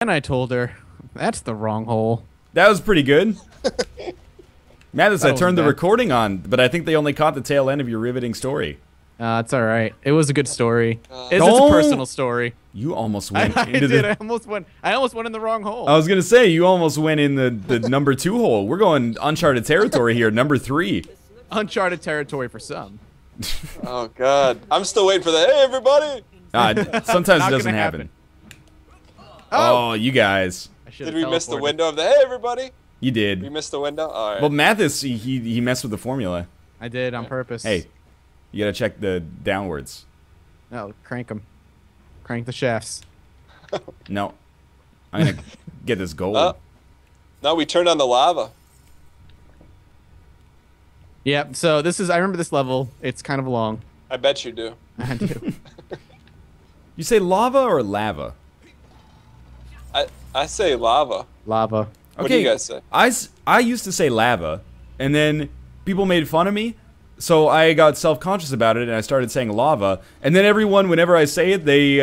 And I told her, that's the wrong hole. That was pretty good. Mathas, I was turned the bad. recording on, but I think they only caught the tail end of your riveting story. It's all right. It was a good story. It's Don't- a personal story. You almost went I into did. the... I almost went in the wrong hole. I was going to say, you almost went in the number 2 hole. We're going uncharted territory here, number 3. Uncharted territory for some. Oh God, I'm still waiting for the hey everybody. Sometimes it Not doesn't gonna happen. Oh, Oh, you guys. I should Did have we miss the teleported. window of the hey everybody? You We did. missed the window. All right. Well, Mathas, he messed with the formula. I did on purpose. Hey, you got to check the downwards. No, crank them. Crank the shafts. No. I'm going to get this gold. Now we turned on the lava. Yeah, so this is, I remember this level. It's kind of long. I bet you do. I do. You say lava or lava? I say lava. Lava. What do you guys say? I used to say lava, and then people made fun of me, so I got self-conscious about it, and I started saying lava, and then everyone, whenever I say it, they,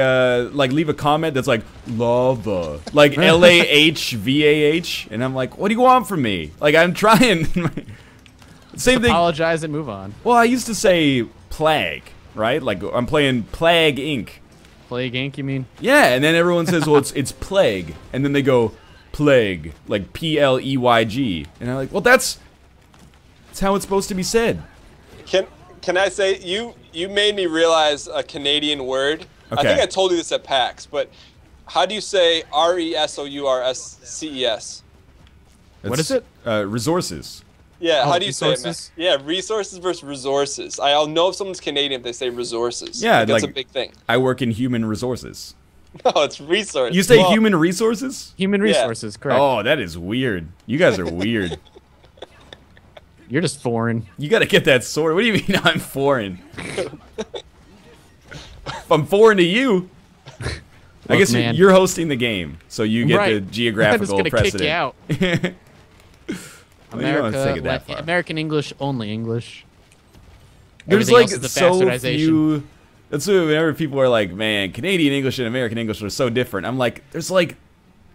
like, leave a comment that's like, lava. Like, L-A-H-V-A-H, and I'm like, what do you want from me? Like, I'm trying. Same thing. Apologize and move on. Well, I used to say plague, right? Like, I'm playing Plague Inc. Plague Inc., you mean? Yeah, and then everyone says, well, it's plague, and then they go, plague, like P-L-E-Y-G, and I'm like, well, that's how it's supposed to be said. Can I say you made me realize a Canadian word? I Okay. think I told you this at PAX, but how do you say R-E-S-O-U-R-S-C-E-S? What is it? Resources. Yeah, Oh, how do you say it, man? resources? Yeah, resources versus resources. I'll know if someone's Canadian if they say resources. Yeah, Like, that's like- a big thing. I work in human resources. No, it's resources. You say Well, human resources? Human Yeah. resources, correct. Oh, that is weird. You guys are weird. You're just foreign. You gotta get that sword. What do you mean I'm foreign? If I'm foreign to you, I Look, guess man. you're hosting the game, so you get the Right. geographical I'm just gonna precedent. kick you out. Well, you don't have to take it that far. American English, only English. There's Everything like else is the so bastardization. few. That's why whenever people are like, "Man, Canadian English and American English are so different." I'm like, "There's like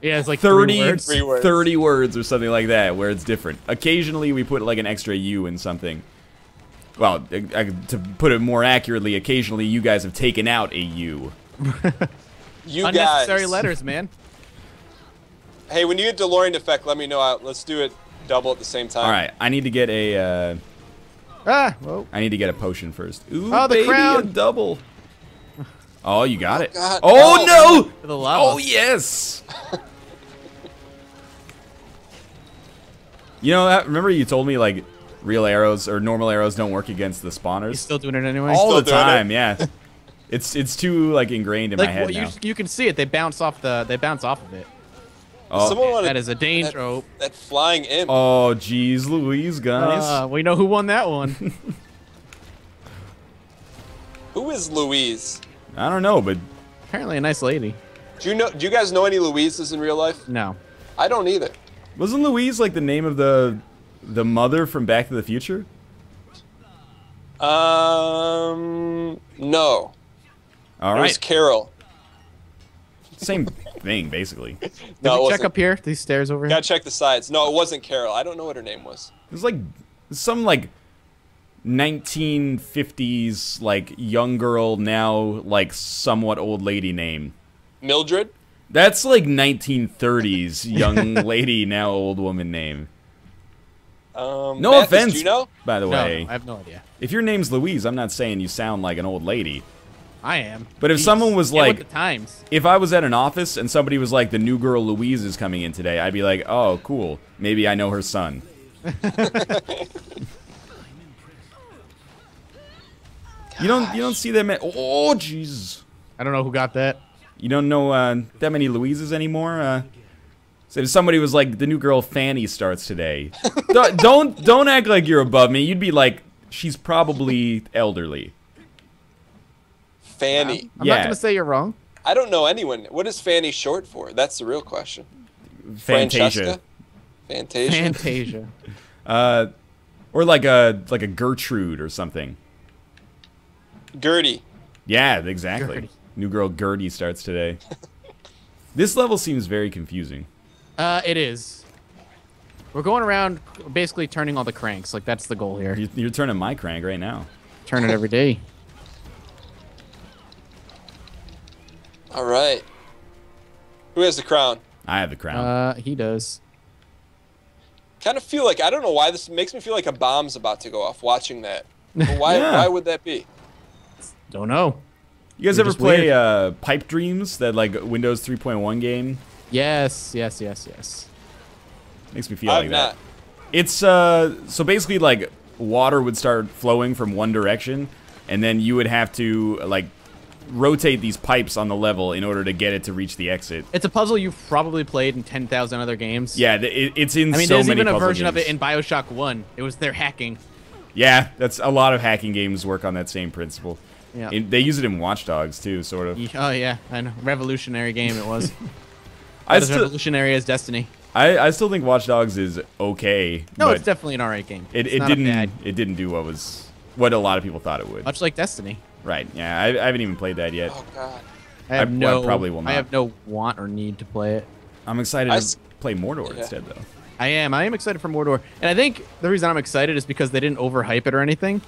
Yeah, it's like 30 3 words. 3 words. 30 words or something like that where it's different. Occasionally we put like an extra U in something. Well, to put it more accurately, occasionally you guys have taken out a U. You Unnecessary guys. letters, man. Hey, when you get DeLorean effect, let me know. Let's do it double at the same time. All right, I need to get a Whoa. I need to get a potion first. Ooh, Oh, the baby, a crown. double. Oh, you got it. God. Oh no! The lava. Oh yes. You know that? Remember you told me like real arrows or normal arrows don't work against the You spawners still doing it anyway? all the Still doing it. time. Yeah, it's too like ingrained in my like head well, now. you can see it. They bounce off of it. Oh, Someone wanted That is a danger. Oh, that flying imp. oh, geez, Louise, guys. we know who won that one. Who is Louise? I don't know, but Apparently a nice lady. Do you guys know any Louises in real life? No. I don't either. wasn't Louise like the name of the mother from Back to the Future? No. All It was right, Carol. same thing basically. It No, it Check wasn't. up here. These stairs over here. Gotta check the sides. No, it wasn't Carol. I don't know what her name was. was like some like 1950s like young girl now like somewhat old lady name. Mildred? That's like 1930s young lady now old woman name. No Mathas, offense, Do you know? by the No, way. I have no idea. If your name's Louise, I'm not saying you sound like an old lady. I am. But if someone was Get with like- the times. If I was at an office and somebody was like, the new girl Louise is coming in today, I'd be like, oh, cool. Maybe I know her son. You don't see that many. Oh, jeez. I don't know who got that. You don't know that many Louises anymore. So if somebody was like, the new girl Fanny starts today, don't act like you're above me. You'd be like, she's probably elderly. Fanny. I'm Yeah. not gonna say you're wrong. I don't know anyone. What is Fanny short for? That's the real question. Fantasia. Fantasia? Fantasia. Or like a Gertrude or something. Gertie. Yeah, exactly. Gertie. New girl Gertie starts today. This level seems very confusing. It is. We're going around basically turning all the cranks. Like, that's the goal here. You're turning my crank right now. Turn it every day. All right. Who has the crown? I have the crown. He does. Kind of feel like, I don't know why this makes me feel like a bomb's about to go off watching that. But why, Yeah. why would that be? Don't know. You guys You're ever just play weird. Pipe Dreams, that like Windows 3.1 game? Yes. Makes me feel I've like not. that. It's so basically like water would start flowing from one direction, and then you would have to like rotate these pipes on the level in order to get it to reach the exit. It's a puzzle you've probably played in 10,000 other games. Yeah, it's in I mean, so there's many even a puzzle version of games. it in BioShock 1. It was their hacking. Yeah, that's a lot of hacking games work on that same principle. Yeah. They use it in Watch Dogs too, sort of. Oh, yeah. I know. Revolutionary game it was. I As still, revolutionary as Destiny. I still think Watch Dogs is okay. No, but it's definitely an alright game. it It's not a didn't bad. it didn't do what a lot of people thought it would. Much like Destiny. Right? Yeah, I haven't even played that yet. Oh, God. I have I probably will I not. have no want or need to play it. I'm excited I to s- play Mordor Yeah. instead, though. I am excited for Mordor. And I think the reason I'm excited is because they didn't overhype it or anything.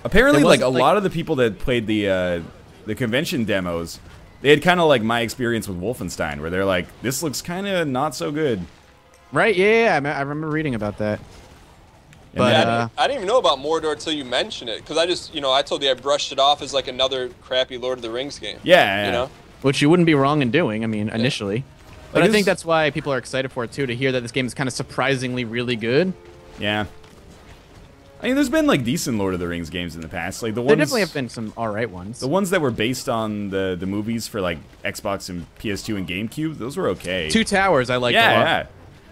Apparently, There like a wasn't, lot of the people that played the convention demos, they had kind of like my experience with Wolfenstein, where they're like, "This looks kind of not so good." Right? Yeah. I remember reading about that. And But, then- I didn't even know about Mordor until you mentioned it. Because I just, I told you I brushed it off as like another crappy Lord of the Rings game. yeah, You know? Which you wouldn't be wrong in doing, I mean, initially. But Like I think this- that's why people are excited for it, too, to hear that this game is kind of surprisingly really good. yeah. I mean, there's been like decent Lord of the Rings games in the past, like the There ones. definitely have been some alright ones. The ones that were based on the movies for like Xbox and PS2 and GameCube, those were okay. Two Towers I liked a lot. Yeah.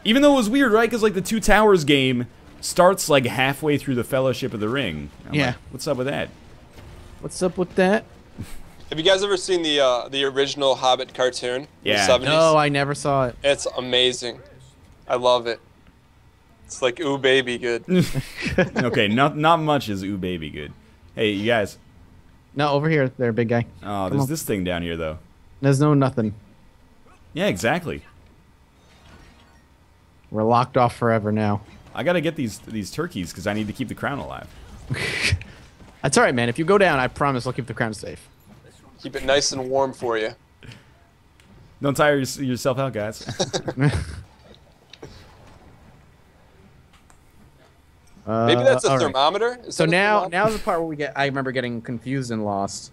Even though it was weird, right? Because like the Two Towers game starts like halfway through the Fellowship of the Ring. I'm Yeah. like, what's up with that? What's up with that? Have you guys ever seen the original Hobbit cartoon? Yeah. In the 70s? No, I never saw it. It's amazing. I love it. It's like, ooh, baby, good. Okay, not much is ooh baby good. Hey, you guys. No, over here, there, big guy. Oh, Come there's on. this thing down here though. There's no nothing. Yeah, exactly. We're locked off forever now. I gotta get these turkeys because I need to keep the crown alive. That's alright, man. If you go down, I promise I'll keep the crown safe. Keep it nice and warm for you. Don't tire yourself out, guys. Maybe that's a alright. thermometer? Is So that a now, thermometer? now's the part where I remember getting confused and lost.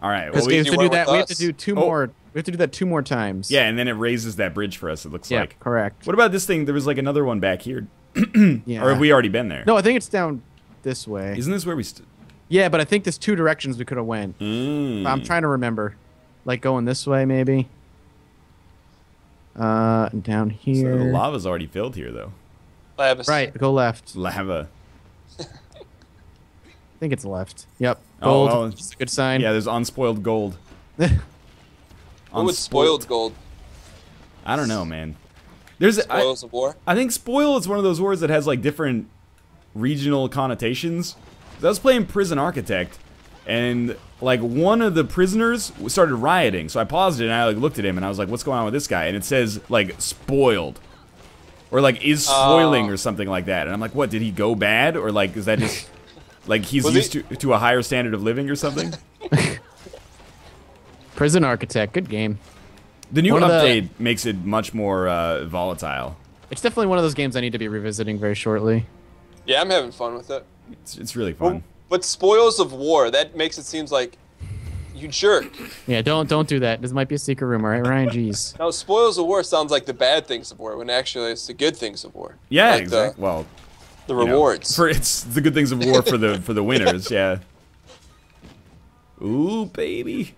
All right. Well, Because we have you to do weren't that. with We have to us. do two Oh. more. We have to do that 2 more times. yeah, and then it raises that bridge for us. It looks Yeah. like. Correct. What about this thing? There was like another one back here, Yeah. or have we already been there? No, I think it's down this way. Isn't this where we? Yeah, but I think there's 2 directions we could have went. I'm trying to remember. Like going this way, maybe. Down So here. the lava's already filled here, though. Labus. Right, go left. Lava. I think it's left. Yep. Oh, Gold. well, It's a good sign. Yeah, there's unspoiled gold. What would spoiled gold? I don't know, man. There's Spoils of war? I think spoil is one of those words that has like different regional connotations. I was playing Prison Architect, and like one of the prisoners started rioting, so I paused it and I like looked at him and I was like, "What's going on with this guy?" And it says like spoiled, or like is spoiling or something like that. And I'm like, "What? Did he go bad, or like is that just like he's Was used to a higher standard of living or something?" Prison Architect. Good game. The new One of the- update makes it much more volatile. It's definitely one of those games I need to be revisiting very shortly. Yeah, I'm having fun with it. It's really fun. But spoils of war, that makes it seems like you jerk. Yeah, don't do that. This might be a secret room, all right, Ryan? Jeez. Now, spoils of war sounds like the bad things of war, when actually it's the good things of war. Yeah, Like exactly. Well, The you know, rewards. it's the good things of war for the winners. Yeah. Ooh, baby.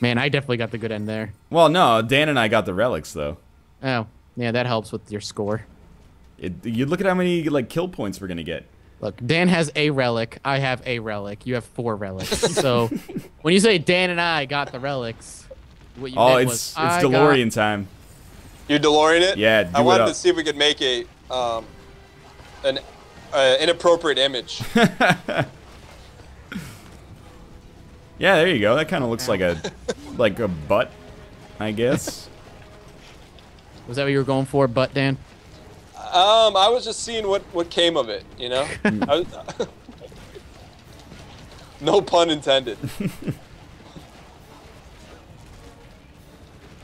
Man, I definitely got the good end there. Well, no, Dan and I got the relics though. Oh, yeah, that helps with your score. You look at how many like kill points we're gonna get. Look, Dan has a relic. I have a relic. You have 4 relics. So when you say Dan and I got the relics, what you Oh, meant it's was I DeLorean time. You're DeLorean it? Yeah, I do it wanted up. to see if we could make an inappropriate image. Yeah, there you go. That kind of looks like a butt, I guess. Was that what you were going for, butt, Dan? I was just seeing what came of it, you know? No pun intended.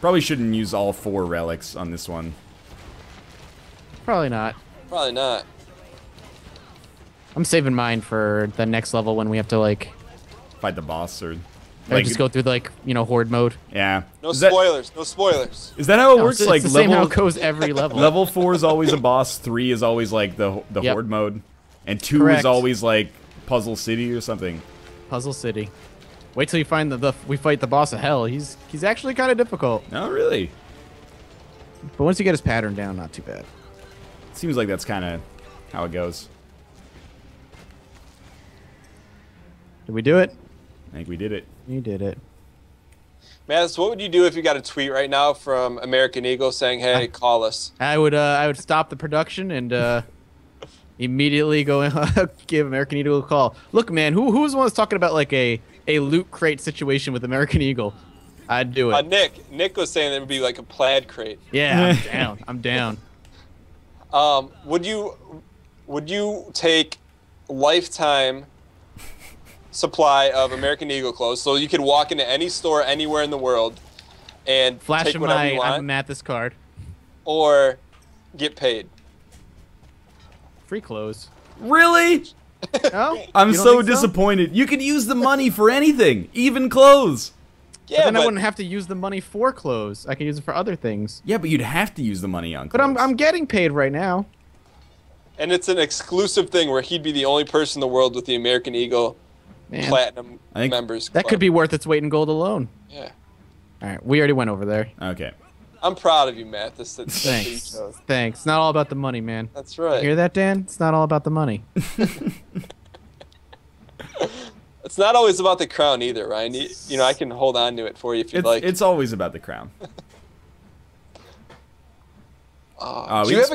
Probably shouldn't use all 4 relics on this one. Probably not. Probably not. I'm saving mine for the next level when we have to, like... Fight the boss or... Like, just go through, like, you know, horde mode. Yeah. No spoilers. No spoilers. Is that how it works? It's Like the same how it goes every level. Level 4 is always a boss. 3 is always like the Yep. horde mode, and 2 Correct. is always like Puzzle City or something. Puzzle City. Wait till you find we fight the boss of hell. He's actually kind of difficult. Oh, really? But once you get his pattern down, not too bad. Seems like that's kind of how it goes. Did we do it? I think we did it. You did it. Mathas, what would you do if you got a tweet right now from American Eagle saying, "Hey, call us"? I would stop the production and immediately go give American Eagle a call. Look, man, who's the one that's talking about like a loot crate situation with American Eagle? I'd do it. Nick was saying it would be like a plaid crate. Yeah, I'm down. I'm down. Would you take lifetime supply of American Eagle clothes, so you could walk into any store anywhere in the world and Flash take him whatever my you want, Mathas card. or get paid? Free clothes. Really? No? I'm You don't so think disappointed. You could use the money for anything, even clothes. Yeah, But then I but wouldn't have to use the money for clothes. I can use it for other things. Yeah, but you'd have to use the money on But clothes. I'm getting paid right now. and it's an exclusive thing where he'd be the only person in the world with the American Eagle Man, Platinum I think members. that club. could be worth its weight in gold alone. Yeah, All right, we already went over there. Okay. I'm proud of you, Mathas. That's what you Thanks. chose. Thanks. It's not all about the money, man. That's right. Hear that, Dan? It's not all about the money. It's not always about the crown either, Ryan. You know, I can hold on to it for you if you'd like. It's always about the crown. Do We you have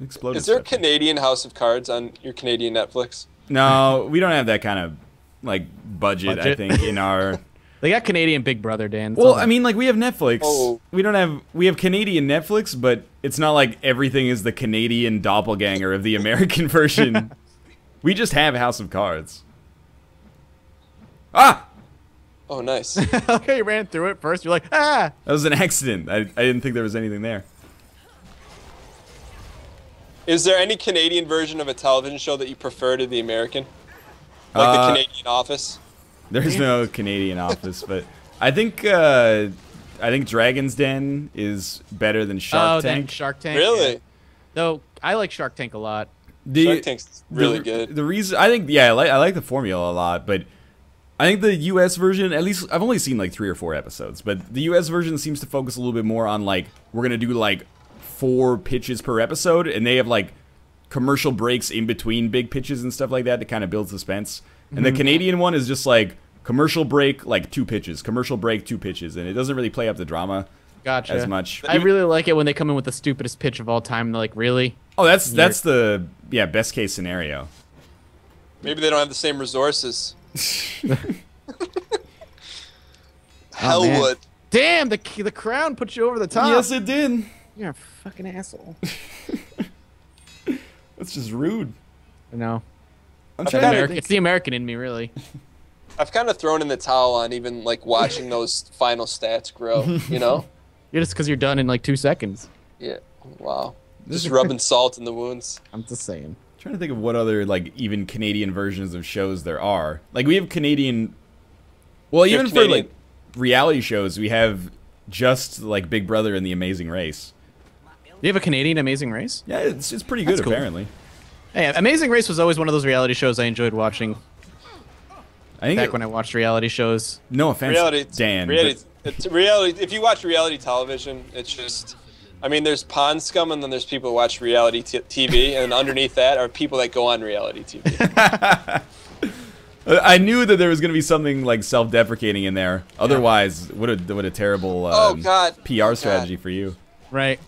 exploded. is there a stuff. Canadian House of Cards on your Canadian Netflix? No, we don't have that kind of like budget. I Budget? think in our. They got Canadian Big Brother, Dan. That's Well, all I mean, like we have Netflix. Oh. We have Canadian Netflix, but it's not like everything is the Canadian doppelganger of the American version. We just have House of Cards. Ah! Oh, nice. Okay, you ran through it first. You're like, ah! That was an accident. I didn't think there was anything there. Is there any Canadian version of a television show that you prefer to the American? Like the Canadian Office? There's no Canadian Office, but I think Dragon's Den is better than Shark Then Tank. Shark Tank. Really? yeah. Though I like Shark Tank a lot. Shark Tank's really good. The reason I think I like the formula a lot, but I think the US version, at least I've only seen like 3 or 4 episodes, but the US version seems to focus a little bit more on like we're gonna do like 4 pitches per episode, and they have like commercial breaks in between big pitches and stuff like that to kind of build suspense. And the Canadian one is just like commercial break, like 2 pitches, commercial break, 2 pitches, and it doesn't really play up the drama Gotcha. as much. I really like it when they come in with the stupidest pitch of all time. They're like, really? Oh, that's the best case scenario. Maybe they don't have the same resources. Oh, Hellwood. Damn, the crown put you over the top. Yes, it did. You're a fucking asshole. That's just rude. I know. I'm I've trying got to it. think. It's the American in me, really. I've kind of thrown in the towel on even like watching those final stats grow, you know? You're just because you're done in like 2 seconds. Yeah. Wow. Just rubbing salt in the wounds. I'm just saying. Trying to think of what other like even Canadian versions of shows there are. Like we have Canadian. Well, You even have for Canadian- like reality shows, we have just like Big Brother and The Amazing Race. You have a Canadian Amazing Race? Yeah, it's pretty good That's cool. apparently. Hey, Amazing Race was always one of those reality shows I enjoyed watching I think back when I watched reality shows. no offense, Reality, Dan. it's reality. If you watch reality television, it's just, I mean, there's pond scum, and then there's people who watch reality TV, and underneath that are people that go on reality TV. I knew that there was going to be something like self-deprecating in there. Otherwise, what a terrible Oh, God. PR strategy for you. Right.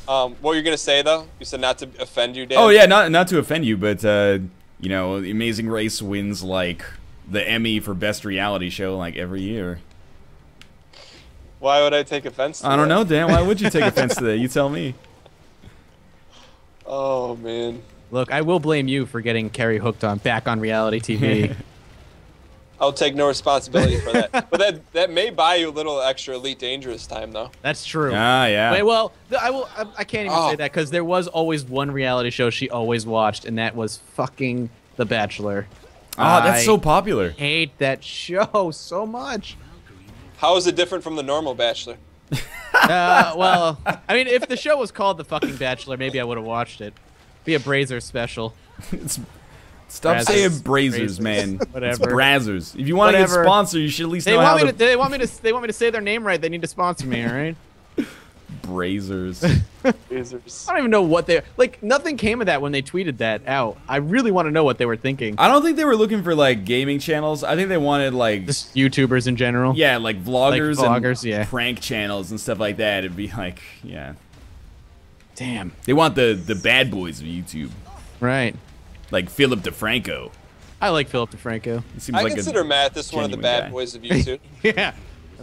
What were you gonna say though? You said not to offend you, Dan. Oh yeah, not to offend you, but you know, The Amazing Race wins like the Emmy for best reality show like every year. Why would I take offense to that? I don't know, Dan. Why would you take offense to that? You tell me. Oh, man. Look, I will blame you for getting Carrie hooked on back on reality TV. I'll take no responsibility for that. But that may buy you a little extra Elite Dangerous time, though. That's true. Ah, yeah. Wait, well, I can't even say that because there was always one reality show she always watched, and that was fucking The Bachelor. Oh, that's so popular. I hate that show so much. How is it different from the normal Bachelor? Well, I mean, if the show was called The fucking Bachelor, maybe I would have watched it. Be a Brazzers special. Stop Brazzers. saying Brazzers, man. Whatever. It's Brazzers. If you want to get sponsored, you should at least know how to... They want me to say their name right. They need to sponsor me, all right? Brazzers. Brazzers. I don't even know what they... Like, nothing came of that when they tweeted that out. I really want to know what they were thinking. I don't think they were looking for, like, gaming channels. I think they wanted, like... Just YouTubers in general. Yeah, like vloggers, and yeah. prank channels and stuff like that. It'd be like, yeah. Damn. They want the bad boys of YouTube. Right. Like Philip DeFranco. I like Philip DeFranco. He seems I like consider Mathas one of the genuine bad guy. boys of YouTube. Yeah.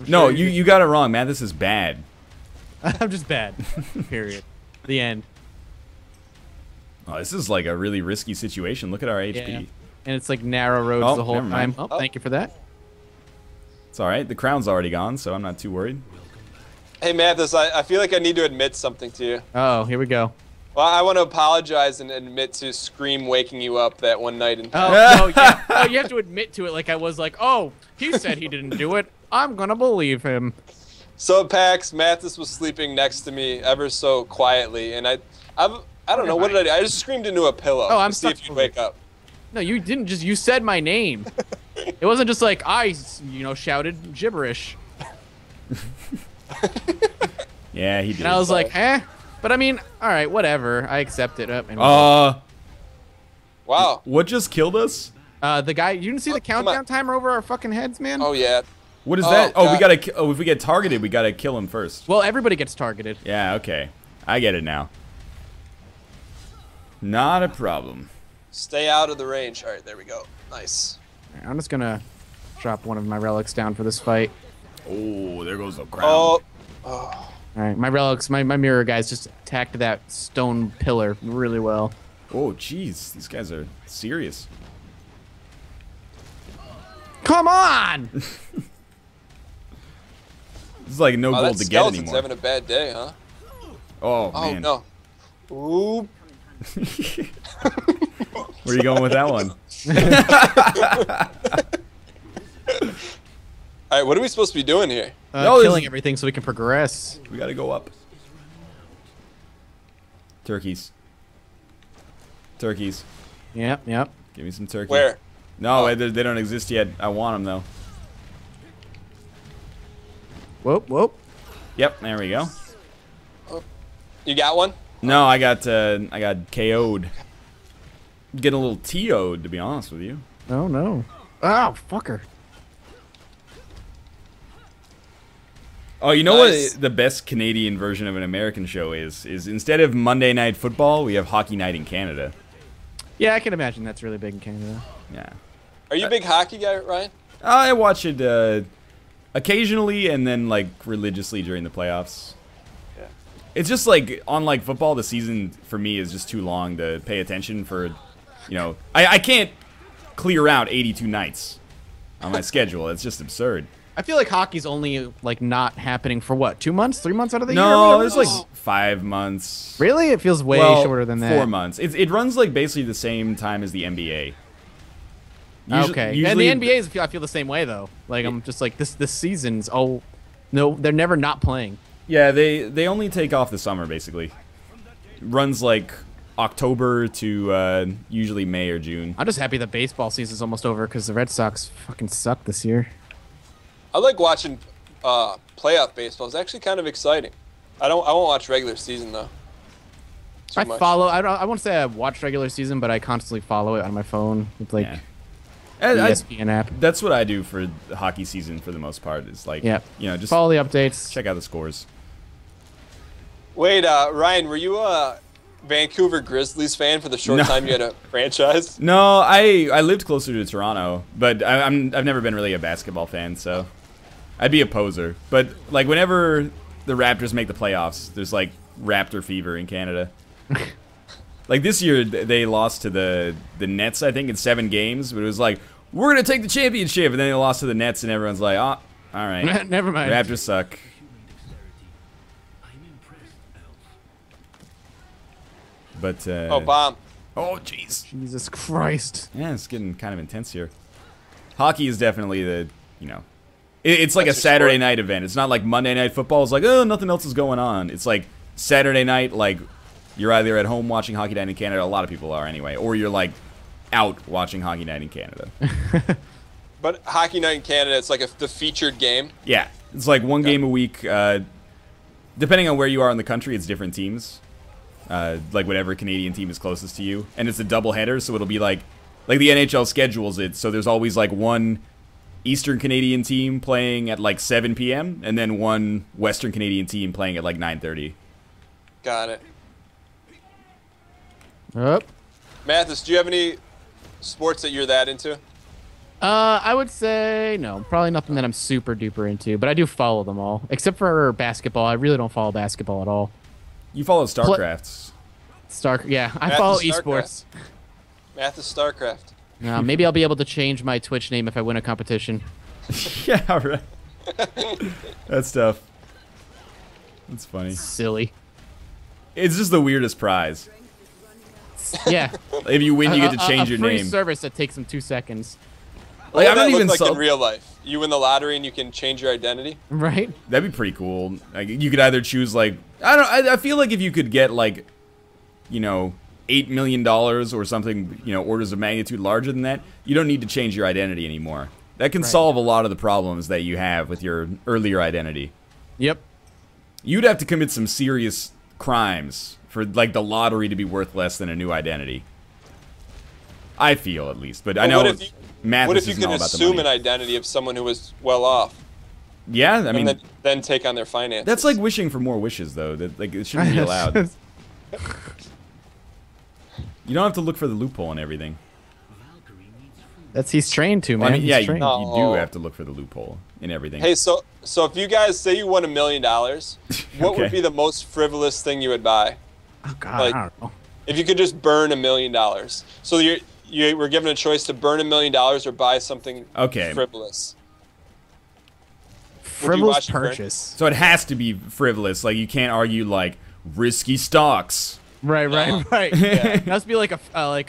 No, you got it wrong, man. This is bad. I'm just bad. Period. The end. Oh, this is like a really risky situation. Look at our HP. Yeah. And it's like narrow roads Oh, the whole never time. mind. Oh, thank you for that. It's all right. The crown's already gone, so I'm not too worried. Hey, Mathas, I feel like I need to admit something to you. Oh, here we go. Well, I want to apologize and admit to Scream waking you up that one night in Oh, no, yeah. Oh, you have to admit to it like I was like, oh, he said he didn't do it. I'm going to believe him. So at PAX, Mathas was sleeping next to me ever so quietly, and I don't know, what did I do? I just screamed into a pillow Oh, I'm to see if stuck- you'd wake up. No, you didn't just, you said my name. It wasn't just like I, shouted gibberish. Yeah, he did. And I was like, eh. But I mean, all right, whatever. I accept it. Wow. What just killed us? The guy, you didn't see the come countdown on. timer over our fucking heads, man? Oh, yeah. What is Oh, that? Oh, we God. gotta. Oh, if we get targeted, we gotta kill him first. Well, everybody gets targeted. Yeah. Okay. I get it now. Not a problem. Stay out of the range. All right, there we go. Nice. All right, I'm just gonna drop one of my relics down for this fight. Oh, there goes the crown. Oh. All right, my relics, my mirror guys just attacked that stone pillar really well. Oh, jeez. These guys are serious. Come on! This is like no Oh, gold that to get skeleton's anymore. having a bad day, huh? Oh, Oh, man. no. Ooh. Where are you going with that one? All right, what are we supposed to be doing here? No, Killing this- everything so we can progress. We gotta go up. Turkeys. Turkeys. Yep, yep. Give me some turkey. Where? No, they don't exist yet. I want them, though. Whoop, whoop. Yep, there we go. You got one? No, I got KO'd. Getting a little TO'd, to be honest with you. Oh, no. Oh, fucker. Oh, you know Nice. what the best Canadian version of an American show is? Is instead of Monday Night Football, we have Hockey Night in Canada. Yeah, I can imagine that's really big in Canada. Yeah. Are you a big hockey guy, Ryan? I watch it occasionally and then like religiously during the playoffs. Yeah. It's just like unlike football, the season for me is just too long to pay attention for, I can't clear out 82 nights on my schedule. It's just absurd. I feel like hockey's only like not happening for what, 2 months, 3 months out of the year? No, Whatever it's it is? like 5 months. Really? It feels way Well, shorter than that. 4 months. It runs like basically the same time as the NBA. Okay. And Usually, the NBA I feel the same way though. Like I'm just like this season's no, they're never not playing. Yeah, they only take off the summer basically. Runs like October to usually May or June. I'm just happy the baseball season's almost over because the Red Sox fucking suck this year. I like watching playoff baseball. It's actually kind of exciting. I won't watch regular season though. Too much. I won't say I watch regular season, but I constantly follow it on my phone with like Yeah. the ESPN app. That's what I do for the hockey season for the most part. Is like, Yeah. just Follow the updates. check out the scores. Wait, Ryan, were you Vancouver Grizzlies fan for the short time you had a franchise? No, I lived closer to Toronto, but I've never been really a basketball fan, so I'd be a poser. But like whenever the Raptors make the playoffs, there's like Raptor fever in Canada. Like this year, they lost to the Nets, I think, in 7 games. But it was like, we're gonna take the championship, and then they lost to the Nets, and everyone's like, oh, all right, Never mind. Raptors suck. But Oh, bomb. oh, jeez. Jesus Christ. Yeah, it's getting kind of intense here. Hockey is definitely the, you know, it's like That's a your Saturday sport. night event. It's not like Monday Night Football. It's like, oh, nothing else is going on. It's like Saturday night, like you're either at home watching Hockey Night in Canada, a lot of people are anyway, or you're like out watching Hockey Night in Canada. But Hockey Night in Canada, it's like the featured game. Yeah, it's like one game a week. Depending on where you are in the country, it's different teams. Like whatever Canadian team is closest to you, and it's a doubleheader, so it'll be like the NHL schedules it. So there's always like one Eastern Canadian team playing at like 7 p.m. and then one Western Canadian team playing at like 9:30. Got it. Up. Mathas, do you have any sports that you're that into? I would say no, probably nothing that I'm super duper into, but I do follow them all, except for basketball. I really don't follow basketball at all. You follow StarCrafts. Yeah, I Mathas follow StarCraft. esports. Mathas StarCraft. Maybe I'll be able to change my Twitch name if I win a competition. Yeah, right. That's tough. That's funny. Silly. It's just the weirdest prize. Yeah. If you win, you get to change your a free name. service that takes them 2 seconds. Like, What I'm would not that even look like so- in real life? You win the lottery and you can change your identity? Right? That'd be pretty cool. Like you could either choose like I feel like if you could get like, you know, $8 million or something, you know, orders of magnitude larger than that, you don't need to change your identity anymore. That can solve a lot of the problems that you have with your earlier identity. Yep. You'd have to commit some serious crimes for like the lottery to be worth less than a new identity. I feel at least, but I know Mathas What if you isn't could all about the assume money. an identity of someone who was well off, Yeah, I mean and then take on their finances? that's like wishing for more wishes though. That like it shouldn't be allowed. You don't have to look for the loophole and everything. He's trained to, man. Well, I mean, He's yeah, you trained. do have to look for the loophole in everything. Hey, so if you guys say you won $1 million, what Okay. would be the most frivolous thing you would buy? Oh God, like- I don't know. If you could just burn $1 million. So you were given a choice to burn $1 million or buy something Okay. frivolous. Frivolous watch it burn? purchase. So it has to be frivolous. Like you can't argue like risky stocks. Right. Yeah. It must be like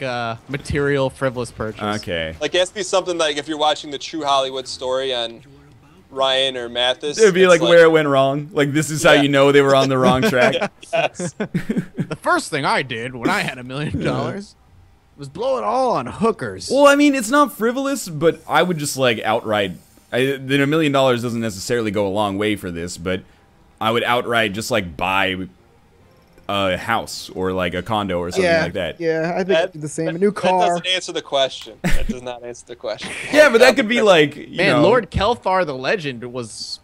a material frivolous purchase. Okay. Like it has to be something like if you're watching the True Hollywood Story on Ryan or Mathas. It'd be it's like where it went wrong. Like this is how Yeah. you know they were on the wrong track. Yes. The first thing I did when I had $1 million was blow it all on hookers. Well, I mean, it's not frivolous, but I would just like outright. Then $1 million doesn't necessarily go a long way for this, but I would outright just like buy a house or like a condo or something like that. Yeah, I think I'd do the same. A new That car. doesn't answer the question. That does not answer the question. Yeah, but that could be like, you Man, know, Lord Kelthar the Legend was.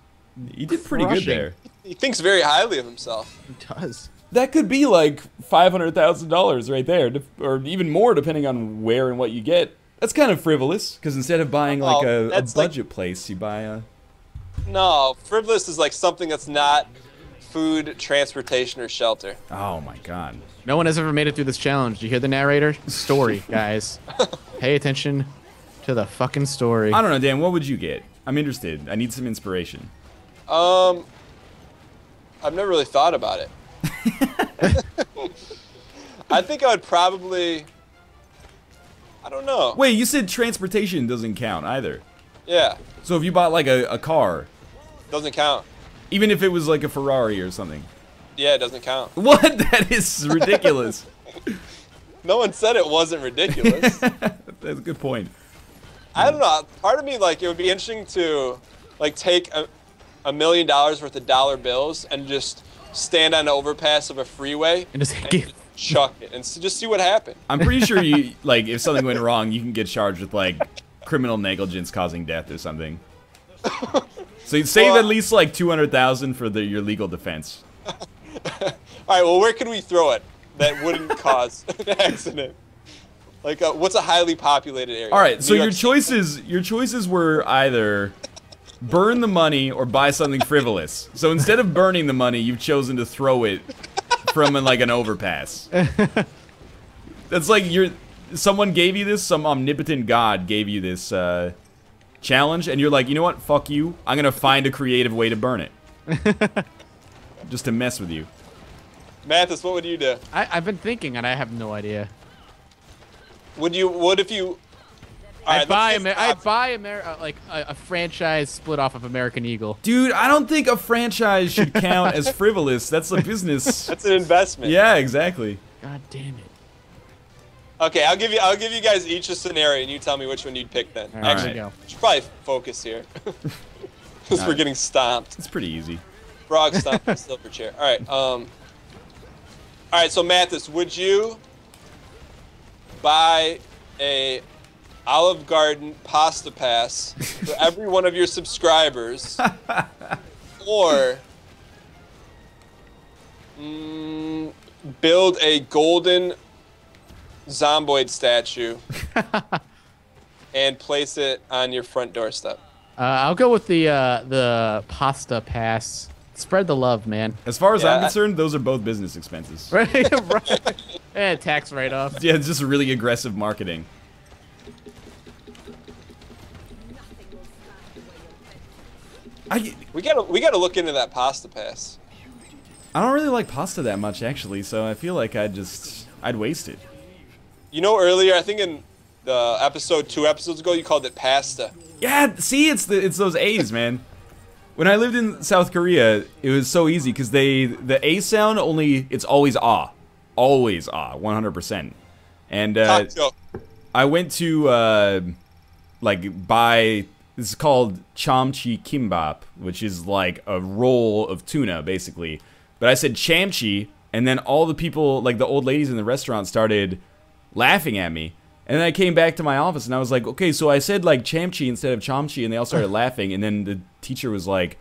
he did pretty good crushing. there. He thinks very highly of himself. He does. That could be like $500,000 right there, or even more depending on where and what you get. That's kind of frivolous because instead of buying like Oh, a that's like- budget place, you buy a. No, frivolous is like something that's not food, transportation, or shelter. Oh my god. No one has ever made it through this challenge. Do you hear the narrator? Story, guys. Pay attention to the fucking story. I don't know, Dan. What would you get? I'm interested. I need some inspiration. I've never really thought about it. I think I would probably. I don't know. Wait, you said transportation doesn't count either. Yeah, So if you bought like a car, doesn't count. even if it was like a Ferrari or something. Yeah, it doesn't count. What? That is ridiculous. No one said it wasn't ridiculous. That's a good point. I don't know. Part of me, like, it would be interesting to, like, take $1 million worth of dollar bills and just stand on the overpass of a freeway And just and chuck it and just see what happened. I'm pretty sure you like if something went wrong, you can get charged with like criminal negligence causing death or something. So you'd save Well, at least like $200,000 for your legal defense. All right, well, where could we throw it? that wouldn't cause an accident? Like, what's a highly populated area? All right, so New your York City. choices were either burn the money or buy something frivolous. So instead of burning the money, you've chosen to throw it from like an overpass. That's like someone gave you this, some omnipotent god gave you this challenge, and you're like, you know what? Fuck you. I'm gonna find a creative way to burn it, just to mess with you. Mathas, what would you do? I've been thinking, and I have no idea. What if you? I'd buy like a franchise split off of American Eagle. Dude, I don't think a franchise should count as frivolous. That's a business. That's an investment. Yeah, exactly. God damn it. Okay, I'll give you guys each a scenario, and you tell me which one you'd pick then. All Actually, right. we should probably focus here, because we're getting stomped. It's pretty easy. Frog stomped the silver chair. All right. All right. So Mathas, would you buy a Olive Garden pasta pass for every one of your subscribers, or build a golden zomboid statue and place it on your front doorstep? I'll go with the pasta pass. Spread the love, man. As far as I'm concerned, those are both business expenses. Right, right. And tax write-off. Yeah, it's just really aggressive marketing. We gotta look into that pasta pass. I don't really like pasta that much, actually, so I feel like I'd waste it. You know, earlier, I think in the episode 2 episodes ago, you called it pasta. Yeah, see, it's those A's, man. When I lived in South Korea, it was so easy because the A sound it's always ah, 100%. And I went to like buy. This is called chamchi kimbap, which is like a roll of tuna, basically. But I said chamchi, and then all the people, like the old ladies in the restaurant, started laughing at me. And then I came back to my office, and I was like, okay, so I said like chamchi instead of chamchi, and they all started laughing. And then the teacher was like,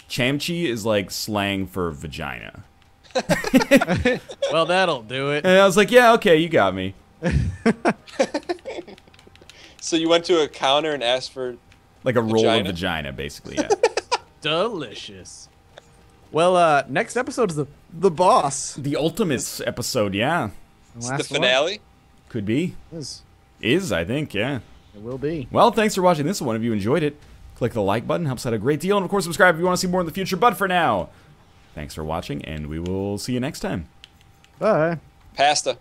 chamchi is like slang for vagina. Well, that'll do it. And I was like, yeah, okay, you got me. So you went to a counter and asked for like a roll of vagina, basically, yeah. Delicious. Well, next episode is the boss. The Ultimates episode, yeah. It's the finale? Could be. Is, I think, yeah. It will be. Well, thanks for watching this one. If you enjoyed it, click the like button. Helps out a great deal. And, of course, subscribe if you want to see more in the future. But for now, thanks for watching, and we will see you next time. Bye. Pasta.